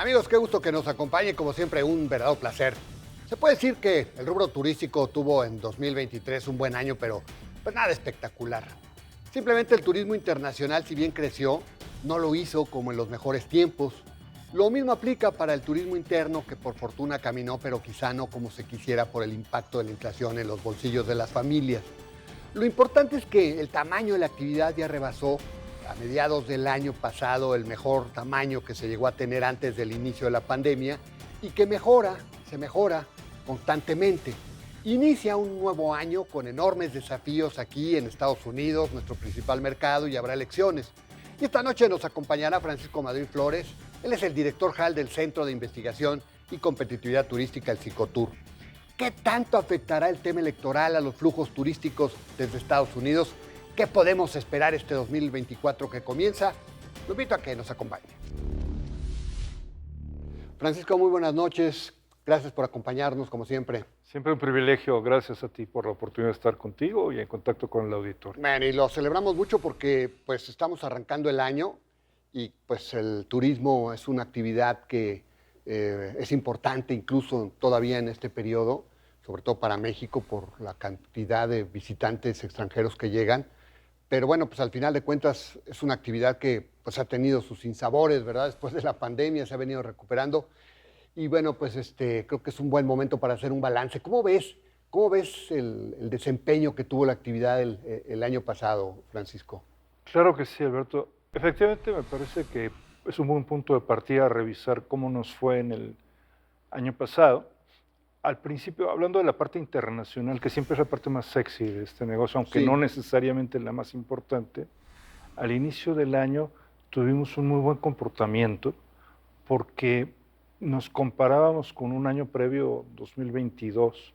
Amigos, qué gusto que nos acompañe, como siempre, un verdadero placer. Se puede decir que el rubro turístico tuvo en 2023 un buen año, pero pues nada espectacular. Simplemente el turismo internacional, si bien creció, no lo hizo como en los mejores tiempos. Lo mismo aplica para el turismo interno, que por fortuna caminó, pero quizá no como se quisiera por el impacto de la inflación en los bolsillos de las familias. Lo importante es que el tamaño de la actividad ya rebasó a mediados del año pasado el mejor tamaño que se llegó a tener antes del inicio de la pandemia y que se mejora constantemente. Inicia un nuevo año con enormes desafíos aquí en Estados Unidos, nuestro principal mercado, y habrá elecciones. Y esta noche nos acompañará Francisco Madrid Flores. Él es el director general del Centro de Investigación y Competitividad Turística, el Cicotur. ¿Qué tanto afectará el tema electoral a los flujos turísticos desde Estados Unidos? ¿Qué podemos esperar este 2024 que comienza? Lo invito a que nos acompañe. Francisco, muy buenas noches. Gracias por acompañarnos, como siempre. Siempre un privilegio. Gracias a ti por la oportunidad de estar contigo y en contacto con el auditorio. Bueno, y lo celebramos mucho porque pues estamos arrancando el año y pues el turismo es una actividad que es importante incluso todavía en este periodo, sobre todo para México por la cantidad de visitantes extranjeros que llegan. Pero bueno, pues al final de cuentas es una actividad que pues ha tenido sus sinsabores, ¿verdad? Después de la pandemia se ha venido recuperando. Y bueno, pues creo que es un buen momento para hacer un balance. ¿Cómo ves el desempeño que tuvo la actividad el año pasado, Francisco? Claro que sí, Alberto. Efectivamente, me parece que es un buen punto de partida revisar cómo nos fue en el año pasado. Al principio, hablando de la parte internacional, que siempre es la parte más sexy de este negocio, aunque Sí. no necesariamente la más importante, al inicio del año tuvimos un muy buen comportamiento porque nos comparábamos con un año previo, 2022,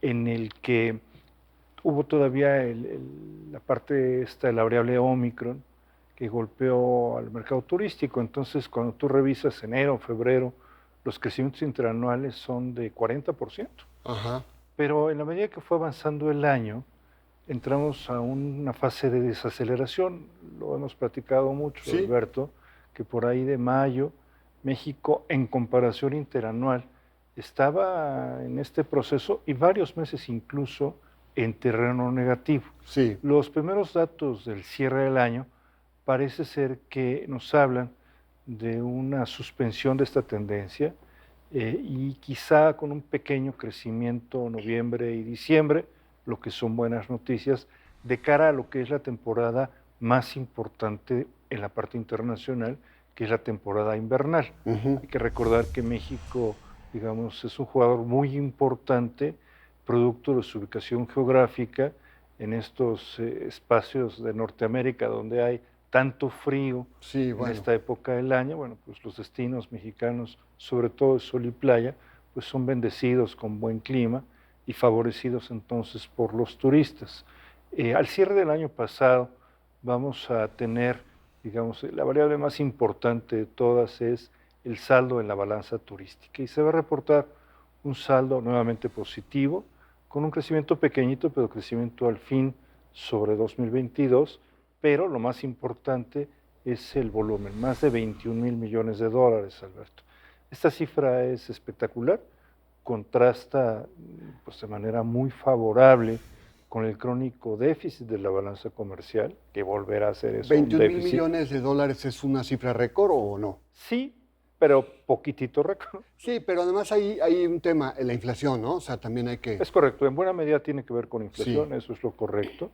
en el que hubo todavía la parte esta de la variable Omicron que golpeó al mercado turístico. Entonces, cuando tú revisas enero, febrero, los crecimientos interanuales son de 40%. Ajá. Pero en la medida que fue avanzando el año, entramos a una fase de desaceleración. Lo hemos platicado mucho, Sí. Alberto, que por ahí de mayo, México, en comparación interanual, estaba en este proceso y varios meses incluso en terreno negativo. Sí. Los primeros datos del cierre del año parece ser que nos hablan de una suspensión de esta tendencia y quizá con un pequeño crecimiento noviembre y diciembre, lo que son buenas noticias, de cara a lo que es la temporada más importante en la parte internacional, que es la temporada invernal. Uh-huh. Hay que recordar que México, digamos, es un jugador muy importante, producto de su ubicación geográfica en estos espacios de Norteamérica donde hay tanto frío Sí, en esta época del año. Bueno, pues los destinos mexicanos, sobre todo sol y playa, pues son bendecidos con buen clima y favorecidos entonces por los turistas. Al cierre del año pasado vamos a tener, digamos, la variable más importante de todas es el saldo en la balanza turística y se va a reportar un saldo nuevamente positivo con un crecimiento pequeñito, pero crecimiento al fin sobre 2022, pero lo más importante es el volumen, más de 21,000 millones de dólares, Alberto. Esta cifra es espectacular, contrasta pues, de manera muy favorable con el crónico déficit de la balanza comercial, que volverá a ser eso, 21,000 millones de dólares es una cifra récord o no? Sí, pero poquitito récord. Sí, pero además hay un tema, la inflación, ¿no? O sea, también hay que... Es correcto, en buena medida tiene que ver con inflación, Sí. eso es lo correcto.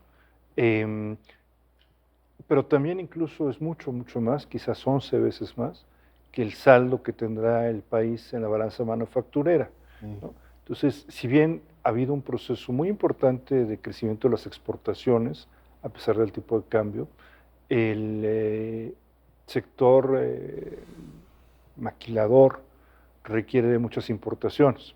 Pero también incluso es mucho, mucho más, quizás 11 veces más, que el saldo que tendrá el país en la balanza manufacturera, ¿no? Entonces, si bien ha habido un proceso muy importante de crecimiento de las exportaciones, a pesar del tipo de cambio, el sector maquilador requiere de muchas importaciones.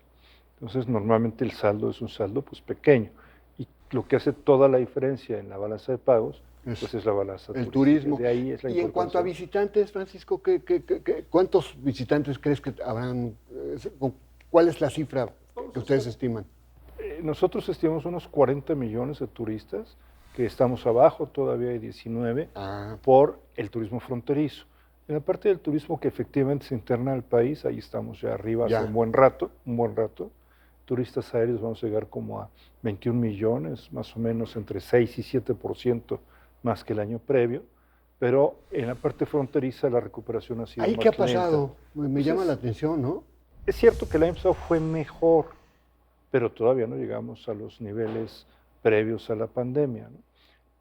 Entonces, normalmente el saldo es un saldo pues, pequeño. Y lo que hace toda la diferencia en la balanza de pagos pues es la balanza el turística. turismo. De ahí es la Y en cuanto a visitantes, Francisco, ¿cuántos visitantes crees que habrán? ¿Cuál es la cifra que ustedes estiman? Nosotros estimamos unos 40 millones de turistas, que estamos abajo todavía de 19, por el turismo fronterizo. En la parte del turismo que efectivamente se interna al país, ahí estamos ya arriba Ya. hace un buen rato. Turistas aéreos vamos a llegar como a 21 millones, más o menos entre 6 y 7% más que el año previo, pero en la parte fronteriza la recuperación ha sido ¿Ahí qué ha más lenta. pasado? Me Pues llama la atención, ¿no? es cierto que el año pasado fue mejor, pero todavía no llegamos a los niveles previos a la pandemia, ¿no?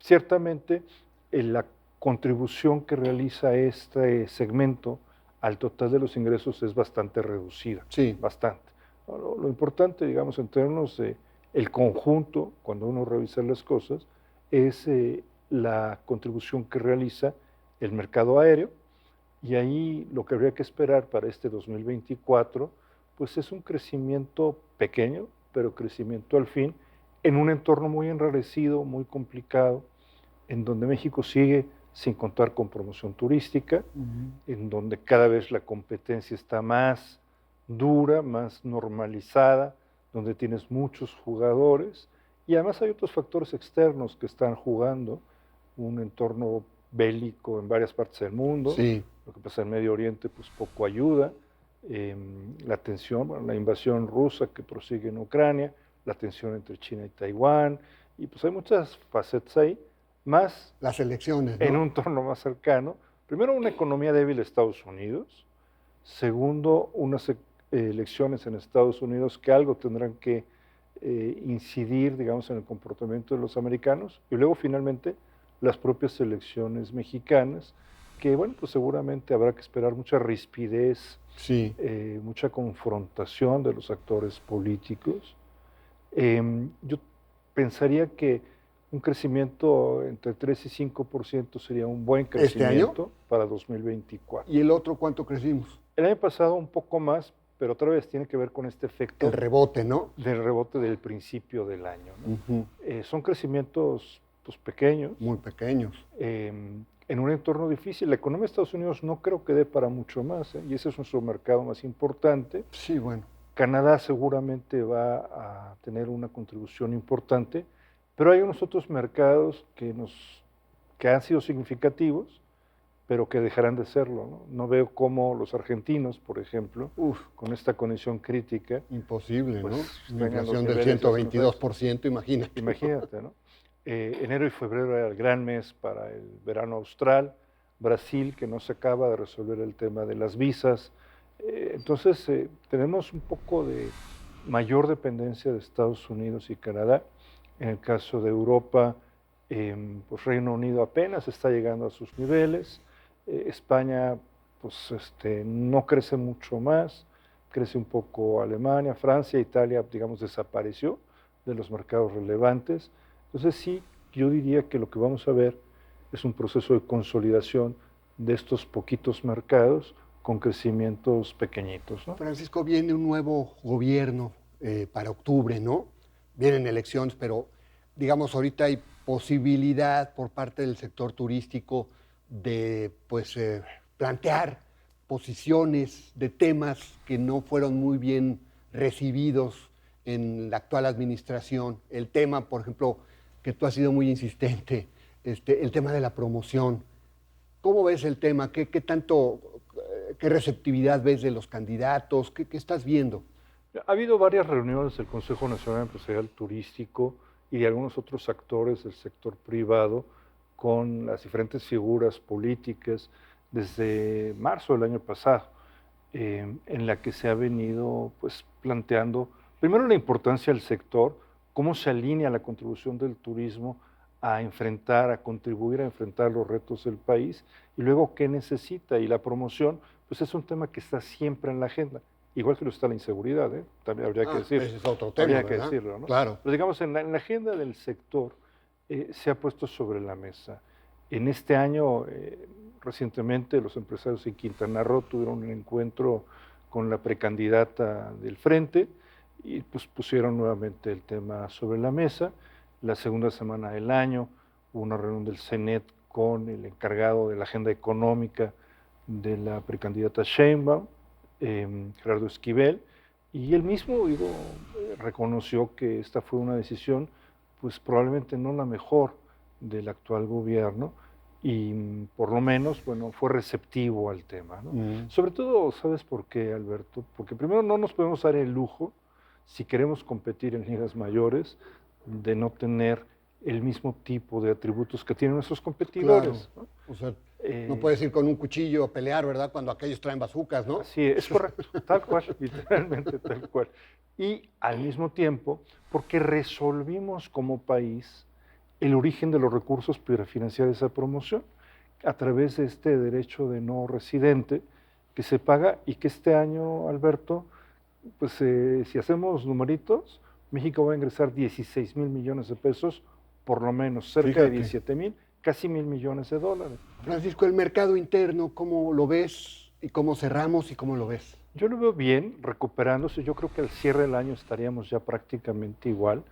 Ciertamente, la contribución que realiza este segmento al total de los ingresos es bastante reducida, Sí. bastante. Lo importante, digamos, en términos de el conjunto, cuando uno revisa las cosas, es la contribución que realiza el mercado aéreo, y ahí lo que habría que esperar para este 2024, pues es un crecimiento pequeño, pero crecimiento al fin, en un entorno muy enrarecido, muy complicado, en donde México sigue sin contar con promoción turística, en donde cada vez la competencia está más dura, más normalizada, donde tienes muchos jugadores, y además hay otros factores externos que están jugando, un entorno bélico en varias partes del mundo, Sí. lo que pasa en Medio Oriente pues poco ayuda, la tensión, bueno, la invasión rusa que prosigue en Ucrania, la tensión entre China y Taiwán, y pues hay muchas facetas ahí, más Las elecciones, en ¿no? un entorno más cercano. Primero, una economía débil de Estados Unidos. Segundo, unas elecciones en Estados Unidos que algo tendrán que incidir, digamos, en el comportamiento de los americanos. Y luego, finalmente, las propias elecciones mexicanas, que, bueno, pues seguramente habrá que esperar mucha rispidez, Sí. mucha confrontación de los actores políticos. Yo pensaría que un crecimiento entre 3 y 5% sería un buen ¿Este año? crecimiento para 2024. ¿Y el otro cuánto crecimos? El año pasado un poco más, pero otra vez tiene que ver con este El efecto rebote, ¿no? del rebote del principio del año, ¿no? Ujú. Son crecimientos pues, pequeños, Muy pequeños. en un entorno difícil. La economía de Estados Unidos no creo que dé para mucho más, y ese es nuestro mercado más importante. Sí, bueno. Canadá seguramente va a tener una contribución importante, pero hay unos otros mercados que han sido significativos, pero que dejarán de serlo, ¿no? No veo cómo los argentinos, por ejemplo, Uf, con esta condición crítica, imposible, pues ¿no? Una tengan los inflación del niveles de hace unos años. 122%, imagínate. Imagínate, ¿no? Enero y febrero era el gran mes para el verano austral, Brasil, que no se acaba de resolver el tema de las visas. Entonces, tenemos un poco de mayor dependencia de Estados Unidos y Canadá. En el caso de Europa, pues Reino Unido apenas está llegando a sus niveles. España, pues no crece mucho más, crece un poco Alemania, Francia, Italia, digamos, desapareció de los mercados relevantes. Entonces sí, yo diría que lo que vamos a ver es un proceso de consolidación de estos poquitos mercados con crecimientos pequeñitos, ¿no? Francisco, viene un nuevo gobierno para octubre, ¿no? Vienen elecciones, pero digamos ahorita hay posibilidad por parte del sector turístico de pues plantear posiciones de temas que no fueron muy bien recibidos en la actual administración. El tema, por ejemplo, que tú has sido muy insistente, el tema de la promoción. ¿Cómo ves el tema? ¿Qué tanto, qué receptividad ves de los candidatos? ¿Qué estás viendo? Ha habido varias reuniones del Consejo Nacional Empresarial Turístico y de algunos otros actores del sector privado con las diferentes figuras políticas desde marzo del año pasado, en la que se ha venido pues, planteando primero la importancia del sector, cómo se alinea la contribución del turismo a contribuir a enfrentar los retos del país, y luego qué necesita. Y la promoción, pues es un tema que está siempre en la agenda, igual que lo está la inseguridad, ¿eh? También habría que decirlo. Ese es otro tema, Habría que ¿verdad? decirlo, ¿no? Claro. Pero digamos, en la agenda del sector se ha puesto sobre la mesa. En este año, recientemente, los empresarios en Quintana Roo tuvieron un encuentro con la precandidata del Frente y pues pusieron nuevamente el tema sobre la mesa. La segunda semana del año hubo una reunión del CENET con el encargado de la agenda económica de la precandidata Sheinbaum, Gerardo Esquivel, y él mismo reconoció que esta fue una decisión, pues probablemente no la mejor del actual gobierno, y por lo menos, bueno, fue receptivo al tema, ¿no? Sobre todo, ¿sabes por qué, Alberto? Porque primero no nos podemos dar el lujo, si queremos competir en ligas mayores, de no tener el mismo tipo de atributos que tienen nuestros competidores. Claro. ¿No? O sea, no puedes ir con un cuchillo a pelear, ¿verdad? Cuando aquellos traen bazucas, ¿no? Así es correcto, tal cual, literalmente tal cual. Y al mismo tiempo, porque resolvimos como país el origen de los recursos para financiar esa promoción a través de este derecho de no residente que se paga y que este año, Alberto, pues si hacemos numeritos, México va a ingresar 16,000 millones de pesos, por lo menos, cerca de 17,000, casi 1,000 millones de dólares. Francisco, el mercado interno, ¿cómo lo ves? ¿Y cómo cerramos y cómo lo ves? Yo lo veo bien, recuperándose. Yo creo que al cierre del año estaríamos ya prácticamente igual.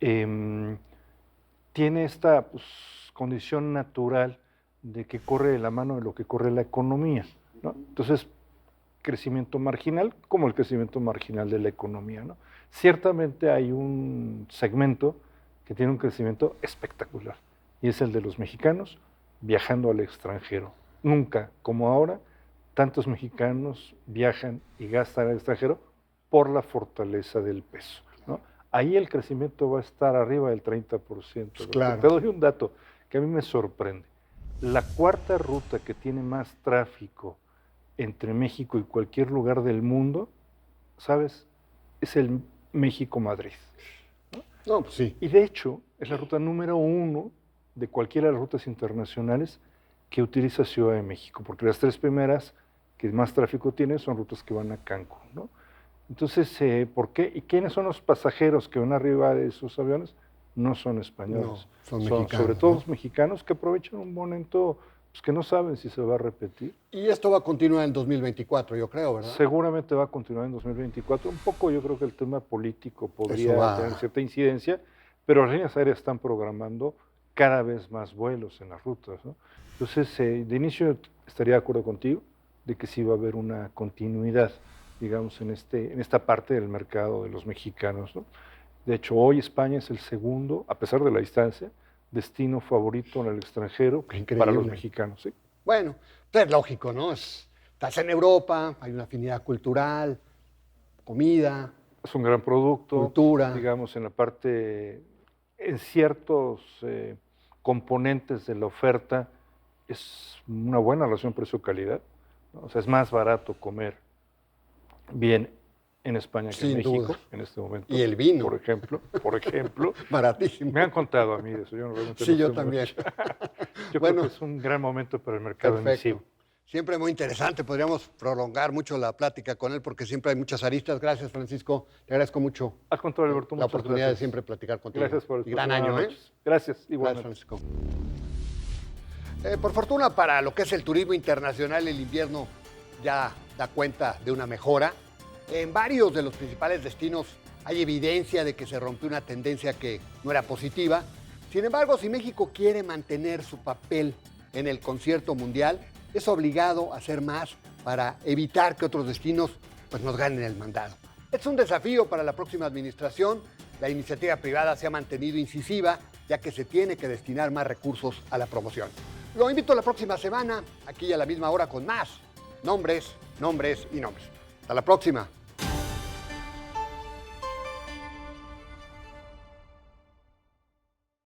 Tiene esta pues, condición natural de que corre de la mano de lo que corre la economía, ¿no? Entonces, crecimiento marginal como el crecimiento marginal de la economía, ¿no? Ciertamente hay un segmento que tiene un crecimiento espectacular y es el de los mexicanos viajando al extranjero. Nunca, como ahora, tantos mexicanos viajan y gastan al extranjero por la fortaleza del peso, ¿no? Ahí el crecimiento va a estar arriba del 30%. Claro. Te doy un dato que a mí me sorprende. La cuarta ruta que tiene más tráfico entre México y cualquier lugar del mundo, ¿sabes? Es el México-Madrid. No, pues sí. Y de hecho, es la ruta número 1 de cualquiera de las rutas internacionales que utiliza Ciudad de México, porque las tres primeras que más tráfico tienen son rutas que van a Cancún, ¿no? Entonces, ¿por qué? ¿Y quiénes son los pasajeros que van arriba de esos aviones? No son españoles, no, son mexicanos, sobre todo los ¿no? mexicanos que aprovechan un momento pues, que no saben si se va a repetir. Y esto va a continuar en 2024, yo creo, ¿verdad? Seguramente va a continuar en 2024. Un poco yo creo que el tema político podría tener cierta incidencia, pero las líneas aéreas están programando cada vez más vuelos en las rutas, ¿no? Entonces, de inicio estaría de acuerdo contigo de que sí va a haber una continuidad, digamos, en esta parte del mercado de los mexicanos, ¿no? De hecho, hoy España es el segundo, a pesar de la distancia, destino favorito en el extranjero para los mexicanos, ¿sí? Bueno, es lógico, ¿no? Estás en Europa, hay una afinidad cultural, comida. Es un gran producto. Cultura. Digamos, en la parte, en ciertos componentes de la oferta, es una buena relación precio-calidad, ¿no? O sea, es más barato comer bien en España que en México, duda. En este momento. Y el vino. Por ejemplo. Baratísimo. Me han contado a mí de eso. Yo realmente sí, no yo sé también. Yo creo que es un gran momento para el mercado emisivo. Siempre muy interesante. Podríamos prolongar mucho la plática con él porque siempre hay muchas aristas. Gracias, Francisco. Te agradezco mucho. Al contrario, Alberto, la oportunidad de siempre platicar contigo. Gracias por el gran año, ¿eh? Gracias, igualmente. Gracias, Francisco. Por fortuna, para lo que es el turismo internacional, el invierno ya da cuenta de una mejora. En varios de los principales destinos hay evidencia de que se rompió una tendencia que no era positiva. Sin embargo, si México quiere mantener su papel en el concierto mundial, es obligado a hacer más para evitar que otros destinos pues, nos ganen el mandado. Es un desafío para la próxima administración. La iniciativa privada se ha mantenido incisiva, ya que se tiene que destinar más recursos a la promoción. Lo invito la próxima semana, aquí a la misma hora, con más nombres y nombres. Hasta la próxima.